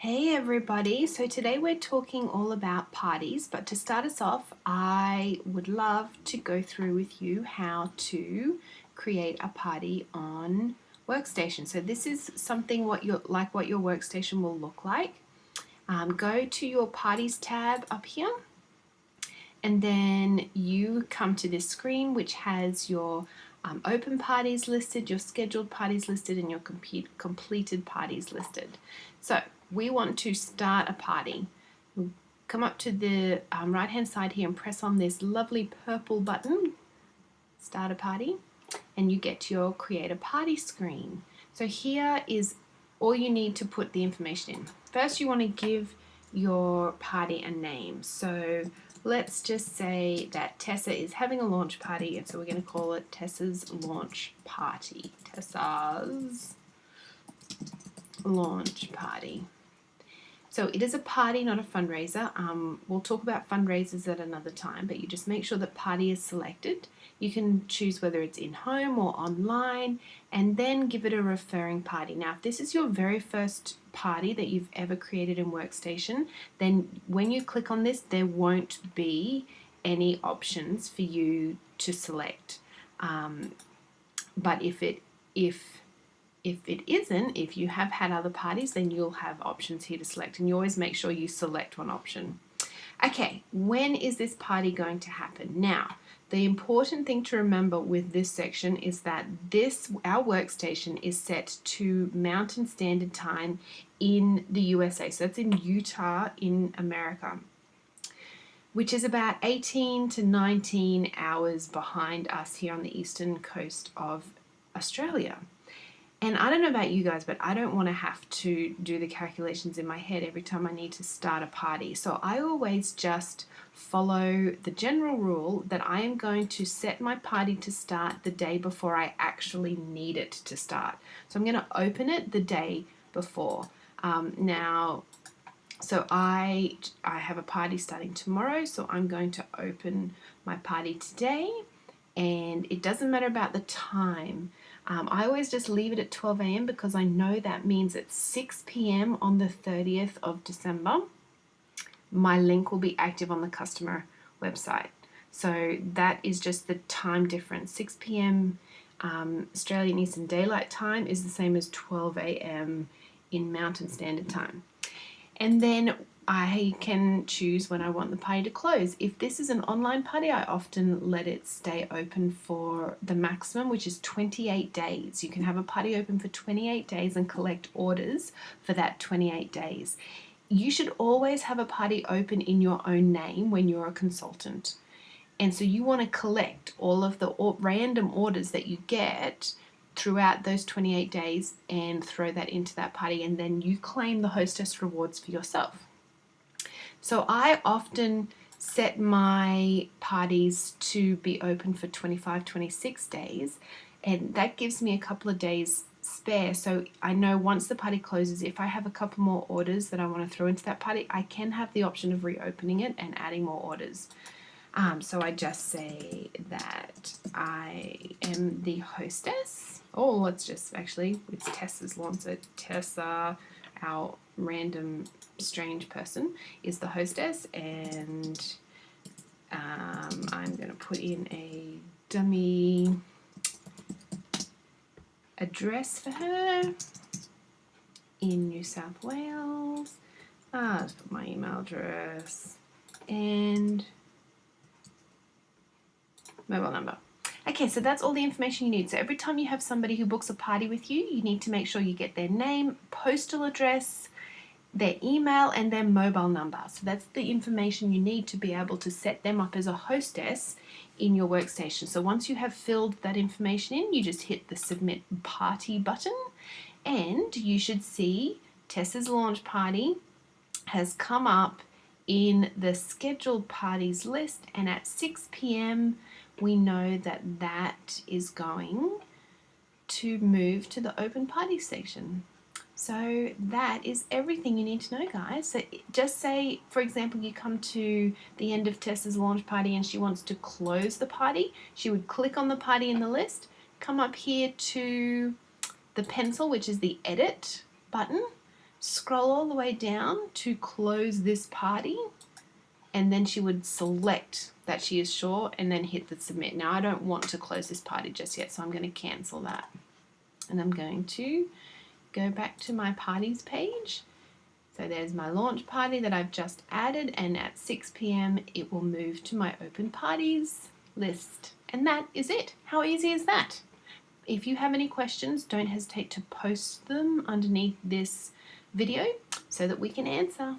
Hey everybody, so today we're talking all about parties, but to start us off, I would love to go through with you how to create a party on Workstation. So this is something what your workstation will look like. Go to your parties tab up here, and then you come to this screen which has your open parties listed, your scheduled parties listed, and your completed parties listed. So we want to start a party. We'll come up to the right hand side here and press on this lovely purple button, start a party, and you get your create a party screen. So here is all you need to put the information in. First you want to give your party a name. So let's just say that Tessa is having a launch party, and so we're going to call it Tessa's launch party. Tessa's launch party. So it is a party, not a fundraiser. We'll talk about fundraisers at another time, but you just make sure that party is selected. You can choose whether it's in home or online, and then give it a referring party. Now, if this is your very first party that you've ever created in Workstation, then when you click on this, there won't be any options for you to select. But if it isn't, if you have had other parties, then you'll have options here to select, and you always make sure you select one option. Okay, when is this party going to happen? Now, the important thing to remember with this section is that our workstation is set to Mountain Standard Time in the USA. So that's in Utah in America, which is about 18 to 19 hours behind us here on the eastern coast of Australia. And I don't know about you guys, but I don't want to have to do the calculations in my head every time I need to start a party. So I always just follow the general rule that I am going to set my party to start the day before I actually need it to start. So I'm going to open it the day before. So I have a party starting tomorrow, so I'm going to open my party today, and it doesn't matter about the time. I always just leave it at 12 a.m. because I know that means at 6 p.m. on the 30th of December, my link will be active on the customer website. So that is just the time difference. 6 p.m. Australian Eastern Daylight Time is the same as 12 a.m. in Mountain Standard Time. And then I can choose when I want the party to close. If this is an online party, I often let it stay open for the maximum, which is 28 days. You can have a party open for 28 days and collect orders for that 28 days. You should always have a party open in your own name when you're a consultant. And so you want to collect all of the random orders that you get throughout those 28 days and throw that into that party, and then you claim the hostess rewards for yourself. So I often set my parties to be open for 25, 26 days, and that gives me a couple of days spare. So I know once the party closes, if I have a couple more orders that I want to throw into that party, I can have the option of reopening it and adding more orders. So I just say that I am the hostess. Oh, let's just actually, it's Tessa's launch. So Tessa, our random strange person, is the hostess, and I'm going to put in a dummy address for her in New South Wales. Let's put my email address and mobile number. Okay, so that's all the information you need. So every time you have somebody who books a party with you, you need to make sure you get their name, postal address, their email, and their mobile number. So that's the information you need to be able to set them up as a hostess in your workstation. So once you have filled that information in, you just hit the submit party button, and you should see Tessa's launch party has come up in the scheduled parties list, and at 6 p.m. we know that that is going to move to the open party section. So that is everything you need to know, guys. So just say, for example, you come to the end of Tessa's launch party and she wants to close the party. She would click on the party in the list, come up here to the pencil, which is the edit button, scroll all the way down to close this party, and then she would select that she is sure and then hit the submit. Now I don't want to close this party just yet, so I'm going to cancel that. And I'm going to go back to my parties page. So there's my launch party that I've just added, and at 6 p.m. it will move to my open parties list. And that is it. How easy is that? If you have any questions, don't hesitate to post them underneath this video so that we can answer.